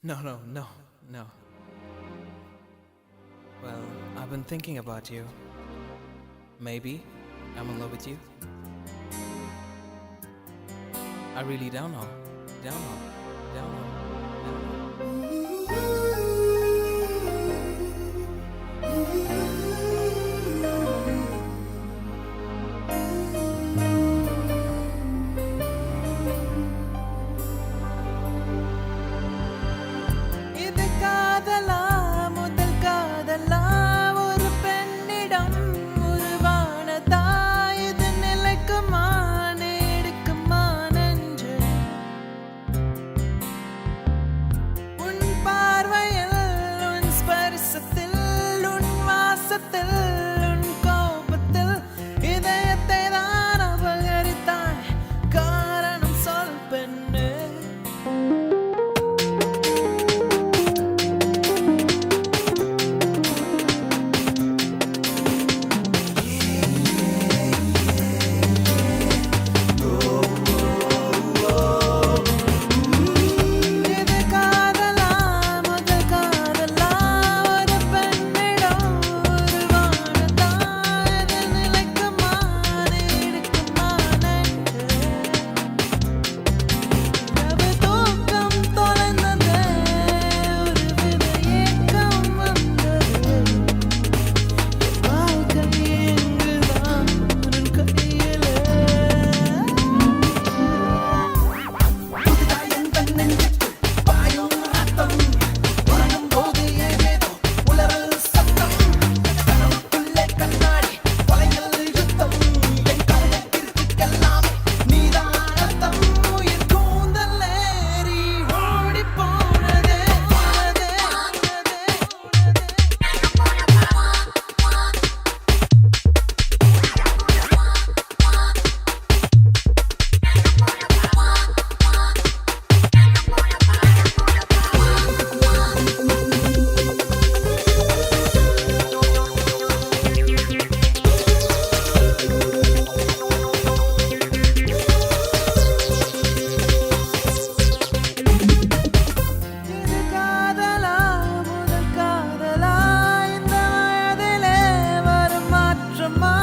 No, no, no, no. Well, I've been thinking about you. Maybe I'm in love with you. I really don't know. Don't know. Don't know. Don't know. இது காதலா முதல் காதலா ஒரு பெண்ணிடம் உருவானதா இது நிலைக்குமா நீடிக்குமா நெஞ்சு உன் பார்வையில் உன் ஸ்பரிசத்தில் உன் வாசத்தில் உன் கோபத்தில் இதயத்தை தான் அபகரித்தாய் காரணம் சொல் பெண்ணே இது காதலா முதல் காதலா ஒரு பெண்ணிடம் உருவானதா இது நிலைக்குமா நீடிக்குமா நெஞ்சு இரவு தூக்கம் தொலைந்தது ஒரு வித ஏக்கம் வந்தது வாழ்க்கை எங்குதான் உன் கையிலே இது காதலா முதல் காதலா இந்த வயதிலே வரும் மாற்றமா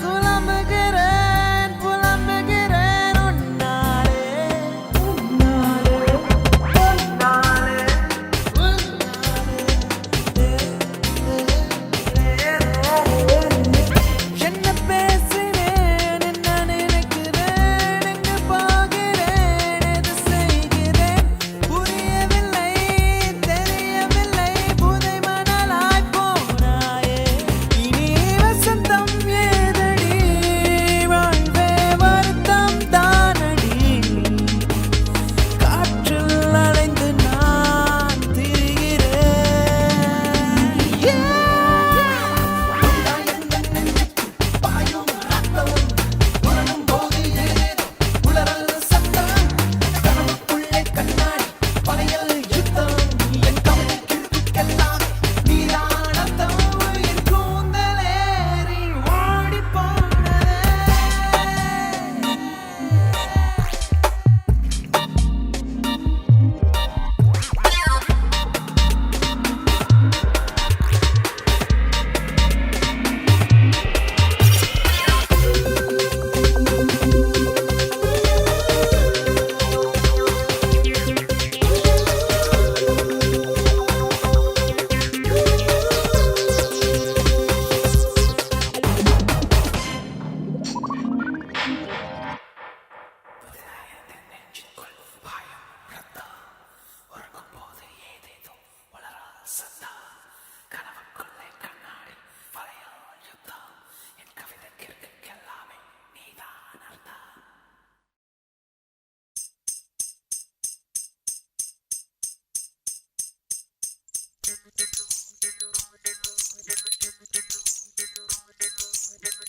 புலம்புகிறேன் உன்னாலே என்ன பேசினேன் என்ன நினைக்கிறேன் எங்கு போகிறேன் எது செய்கிறேன் புரியவில்லை தெரியவில்லை புதை மணலாய் போனாயே இனி வசந்தம் ஏதடி வாழ்வே வருத்தம் தானடி காற்றில் அலைந்து நான் திரிகிறேன்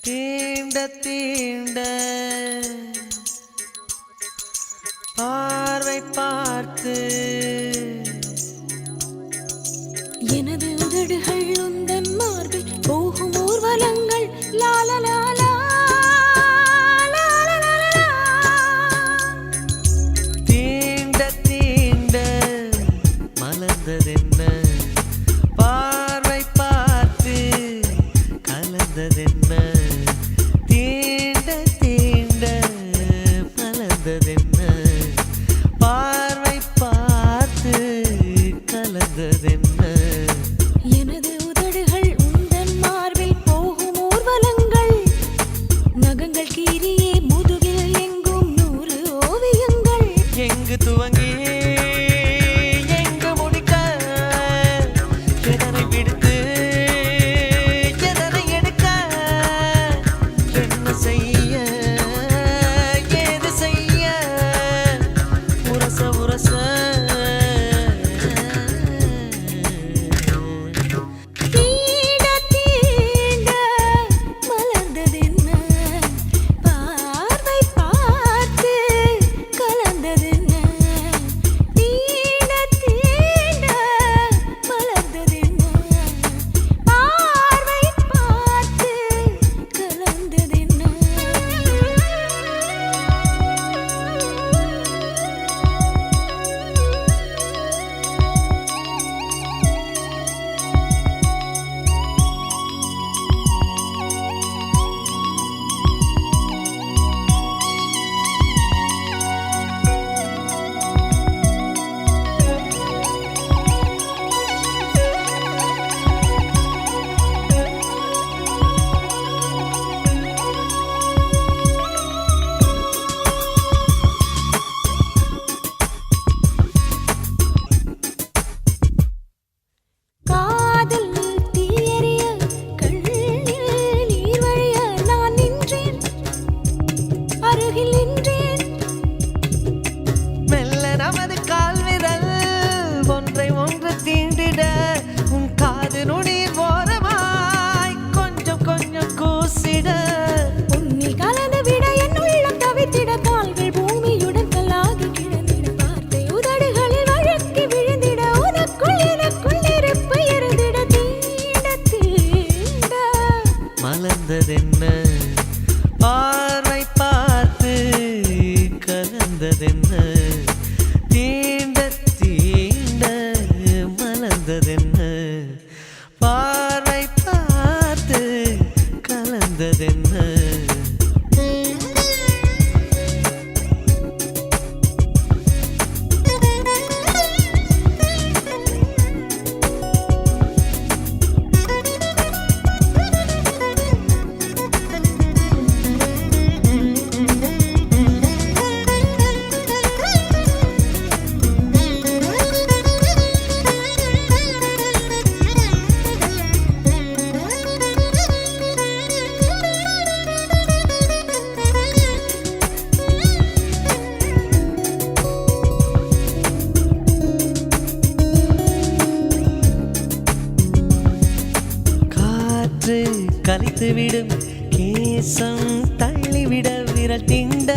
தீண்ட தீண்ட பார்வை பார்த்து எனது உதடுகள் உந்தன் மார்பில் போகும் ஊர்வலங்கள் லாலலாலா லாலலாலா. தீண்ட தீண்ட மலர் மலர்ந்ததென்ன பார்வை பார்த்து கலந்ததென்ன தீண்ட தீண்ட மலர்ந்ததென்ன பார்வை பார்த்து கலந்ததென்ன எனது உதடுகள் உந்தன் மார்பில் போகும் ஊர்வலங்கள் நகங்கள் கீரியே முதுகில் எங்கும் 100 ஓவியங்கள் எங்கு துவங்கி எங்கு முடிக்க எதனை விடுத்து எதனை எடுக்க என்ன செய்ய ஏது செய்ய உரச உரச தீண்ட தீண்ட மலர்ந்ததென்ன பார்வை பார்த்து கலந்ததென்ன தீண்ட தீண்ட மலர்ந்ததென்ன பார்வை பார்த்து கலந்ததென்ன காதல் தீயறிய கண்ணில் நீர் வழிய நான் நின்றேன் அருகில் நின்றேன் மெல்ல நமது கால் விரல் ஒன்றை ஒன்று தீண்டிட உன் காது நுனியின் ஓரமாய் கொஞ்சம் கொஞ்சம் கூசிட உன்னில் கலந்து விட என் உள்ளம் தவித்திட கால்கள் பூமியுடன் கல்லாகி கிடந்திட வார்த்தை உதடுகளில் வழுக்கி விழுந்திட உனக்குள் எனக்குள் நெருப்பு எரிந்திட தீண்ட தீண்ட மலர்ந்ததென்ன பார்வை பார்த்து கலந்ததென்ன தீண்ட தீண்ட மலர்ந்ததென்ன பார்வை பார்த்து கலந்ததென்ன காற்று கலைத்துவிடும் கேசம் தள்ளிவிட விரல் தீண்ட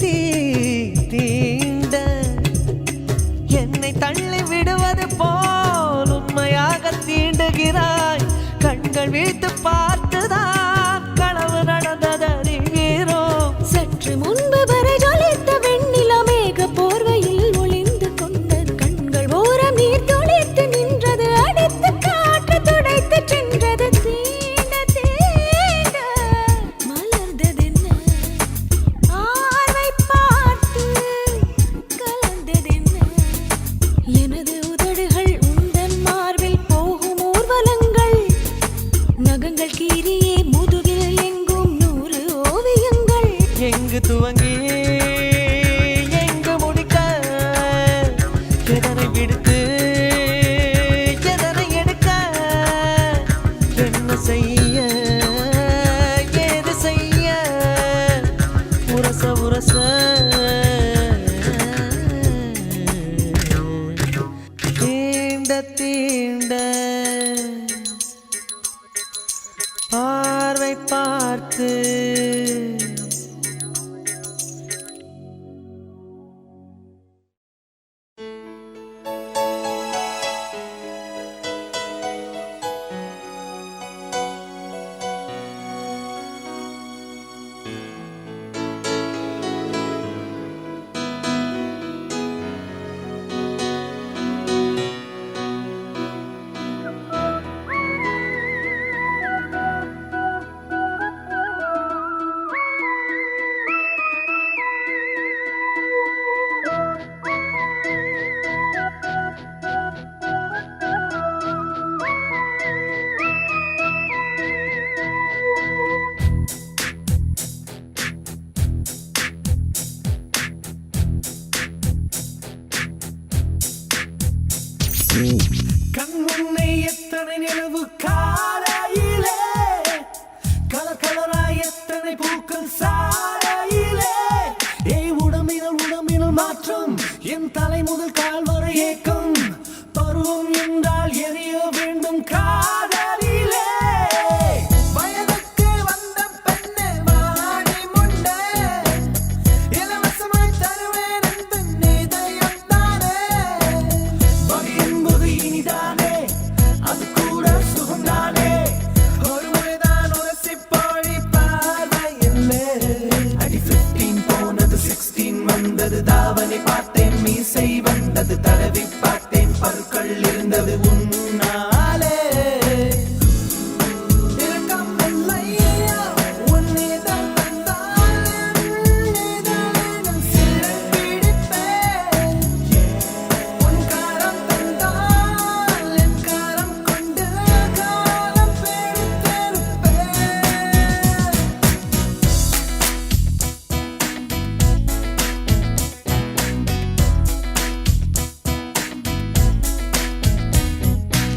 தீ தீண்ட என்னை தள்ளி விடுவது போல் உண்மையாக தீண்டுகிறாய் கண்கள் வீழ்த்து பார்த்துதான் களவு நடந்ததறிகிறோம் சற்று முன்பு வரை ஜொலித்த வெண்ணிலா மேக போர்வையில் ஒளிந்து கொண்டது கண்கள் ஓரம் நீர் துளித்து நின்றது அடித்து காற்று துடைத்து சென்றது தீண்ட தீண்ட மலர்ந்ததென்ன பார்வை பார்த்து கலந்ததென்ன எனது உதடுகள் உந்தன் மார்பில் போகும் ஊர்வலங்கள் நகங்கள் கீரியே முதுகில் எங்கும் 100 ஓவியங்கள் எங்கு துவங்கி எங்கு முடிக்க எதனை விடுத்து எதனை எடுக்க என்ன செய்ய ஏது செய்ய உரச உரச தீண்ட தீண்ட பார்வை பார்த்து கண் முன்னே எத்தனை நிலவு காலையிலே கலர் கலராய் எத்தனை பூக்கள் சாலையிலே உடம்பினல் மாற்றம் என் தலை முதல் கால் வரை ஏக்கம் பருவம் என்றால் எரிய வேண்டும் காதலிலே வயதுக்கு வந்த பெண்ணே வாடி முண்டே இலவசமாய் தருவேன் என் இதயம் தானே வகை என்பது இனிதானே அது கூட சுகம்தானே ஒரு முறைதான் உரசி போழி பார்வை இல்லை அடி 15 போனது 16 வந்தது தாவணி பார்த்தேன் மீசை வந்தது தடவி பார்த்தேன் பற்கள் இருந்தது உன்னாலே இரக்கம் இல்லையா உன்னிடம் தந்தால் என்னிடம் சிறை பிடிப்பேன் உன் காரம் தந்தால் என் காரம் கொண்டு காலம் பிடித்திருப்பேன்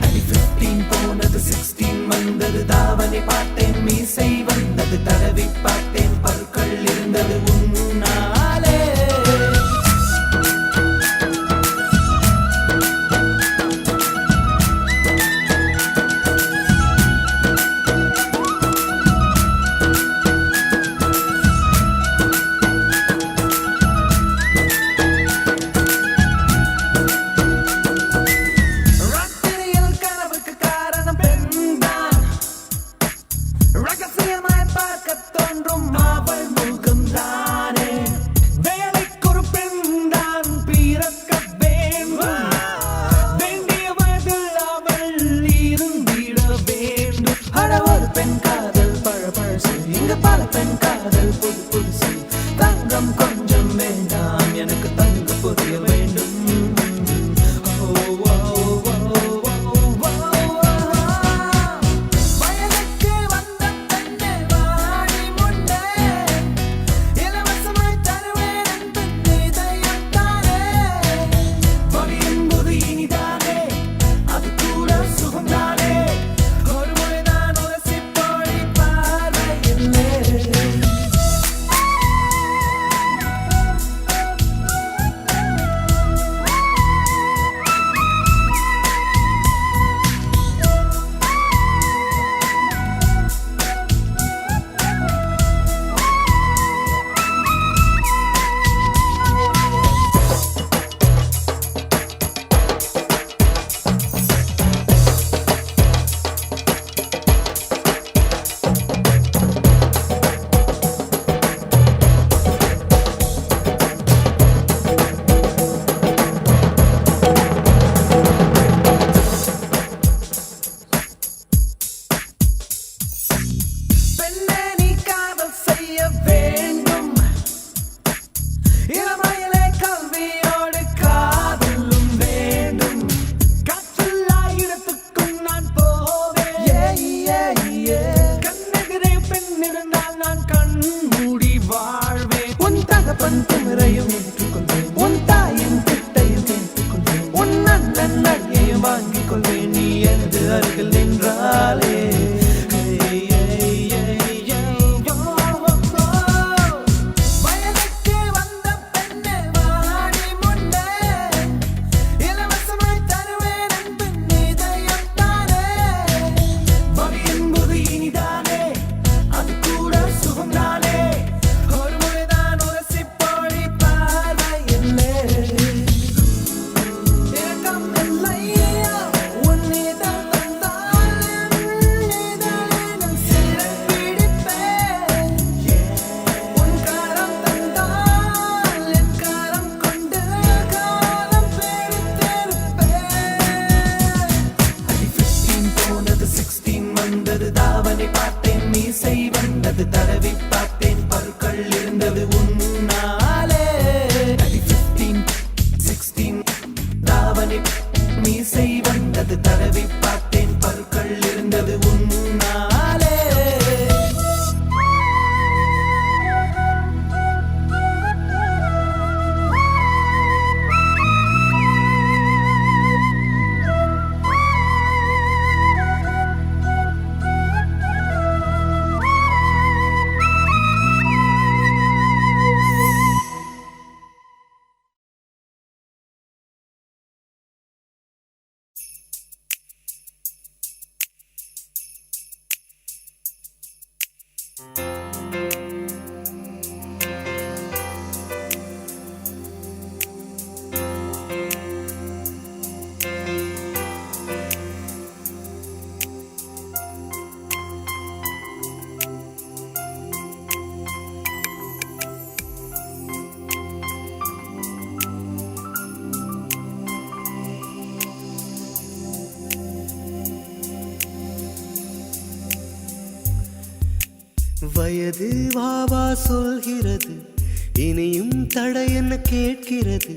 அடி 15 போனது 16 வந்தது தாவணி பார்த்தேன் மீசை வந்தது தடவி பார்த்தேன் பற்கள் இருந்தது உன்னாலே ராத்திரியில் கனவுக்கு காரணம் பெண்தான் ரகசியமாய் பார்க்க தோன்றும் அவள் முகம்தானே வேலைக்கு ஒரு பெண்தான் பிறக்க வேண்டும் வேண்டிய வயதில் அவள் இருந்திட வேண்டும் அட ஒரு பெண் காதல் பழசு இங்க பல பெண் காதல் புது புதுசு தங்கம் கொஞ்சம் வேண்டாம் எனக்கு தங்க புரிய வேண்டும் வயதுக்கு வந்த பெண்ணே வாடி முண்டே இலவசமாய் தருவேன் என் இதயம் தானே வகை என்பது இனிதானே அது கூட சுகம்தானே ஒரு முறைதான் உரசி போழி பார்வை இல்லை பெண்ணே நீ காதல் செய்ய வேண்டும் இளமையிலே கல்வியோடு காதலும் வேண்டும் காற்றுள்ளா இடத்துக்கும் நான் போவேன் கண்ணெதிரே பெண் இருந்தால் நான் கண் மூடி வாழ்வேன் உன் தகப்பன் திமிரையும் ஏற்றுக்கொள்வேன் உன் தாயின் திட்டையும் ஏற்றுக்கொள்வேன் உன் அண்ணன் நகையையும் வாங்கிக் கொள்வேன் நீ எனது அருகில் நின்றாலே வயதுக்கு வந்த பெண்ணே வாடி முண்டே இலவசமாய் தருவேன் என் இதயம் தானே வகை என்பது இனிதானே அது கூட சுகம்தானே ஒரு முறைதான் உரசி போழி பார்வை இல்லை இரக்கம் இல்லையா உன்னிடம் தந்தால் என்னிடம் சிறை பிடிப்பேன் உன் காரம் தந்தால் என் காரம் கொண்டு காலம் பிடித்திருப்பேன் அடி 15 போனது 16 வந்தது தாவணி பார்த்தேன் மீசை வந்தது தடவி பார்த்தேன் பற்கள் இருந்தது உன்னாலே அடி 15 16 தாவணி மீசை வந்தது தடவி பார்த்தேன் பற்கள் இருந்தது உன்னாலே வயது வாவா சொல்கிறது, இனியும் தடை என்ன கேட்கிறது.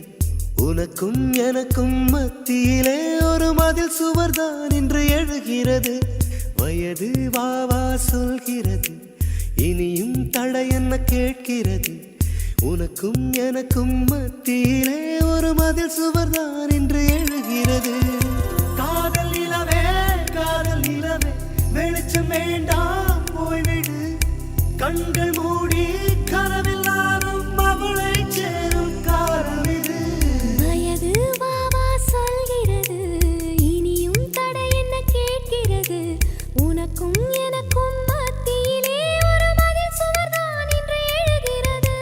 உனக்கும் எனக்கும் மத்தியிலே ஒரு மதில் சுவர்தான் இன்று எழுகிறது. வயது வாவா சொல்கிறது, இனியும் தடை என்ன கேட்கிறது. உனக்கும் எனக்கும் மத்தியிலே ஒரு மதில் சுவர்தான் இன்று எழுகிறது. காதல் நிலவே காதல் நிலவே, வெளிச்சம் வேண்டாம் போய்விடு. கண்கள் மூடி கனவெல்லாரும் அவளை சேரும் காலம் இது. வயது வாவா சொல்கிறது, இனியும் தடை என்ன கேட்கிறது. உனக்கும் எனக்கும் மத்தியிலே ஒரு மதில் சுவர்தான் இன்று எழுகிறது.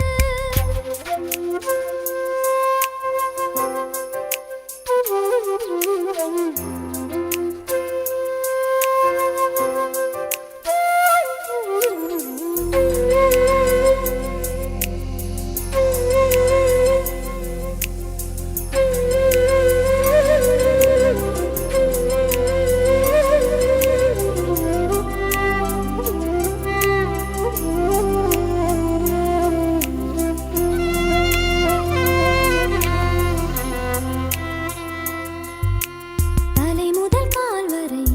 தலை முதல் கால் வரை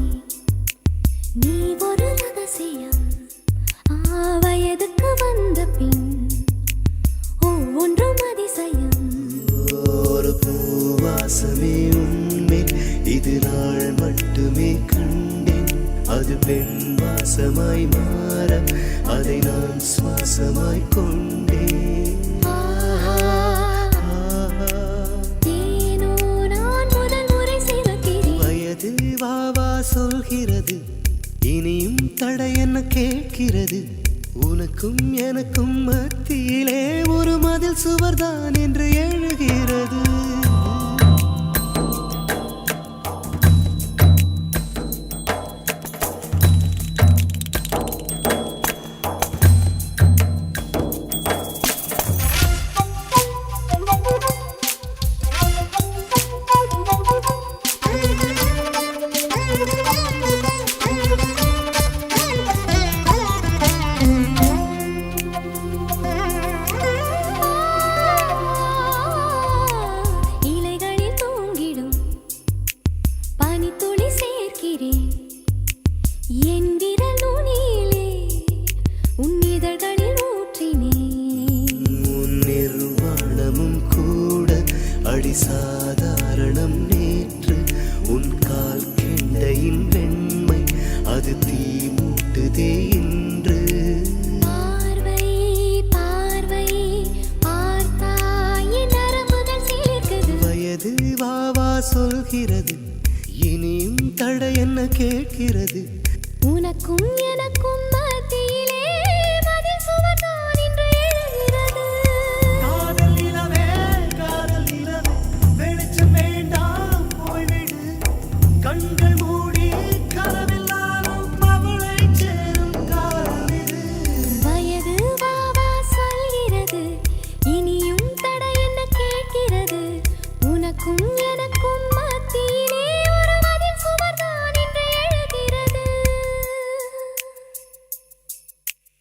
நீ ஒரு ரகசியம். வயதுக்கு வந்த பின் ஒவ்வொன்றும் அதிசயம். ஒரு பூவாசமே உன்மேல் இது நாள் மட்டுமே கண்டேன். அது பெண் வாசமாய் மாற அதை நான் சுவாசமாய் கொண்டேன். ஏனோ நான் முதல் முறை சிவக்கிறேன். வயது வாவா சொல்கிறது, இனியும் தடை என்ன கேட்கிறது. உனக்கும் எனக்கும் மத்தியிலே ஒரு மதில் சுவர்தான் என்று எழுகிறது. இலைகளில் தூங்கிடும் பனித்துளி சேர்க்கிறேன். என் விரல் நுனியிலே உன் இதழ்களில் ஊற்றினேன். உன் நிர்வாணமும் கூட அடி சாதாரணம். நேற்று உன் கால் கெண்டையின் வெண்மை அது தீ மூட்டுதே இன்று. பார்வை பார்வை பார்த்தாய் என் நரம்புகள் சிலிர்க்குது. வயது வாவா சொல்கிறது, இனியும் தடை என்ன கேட்கிறது. உனக்கும்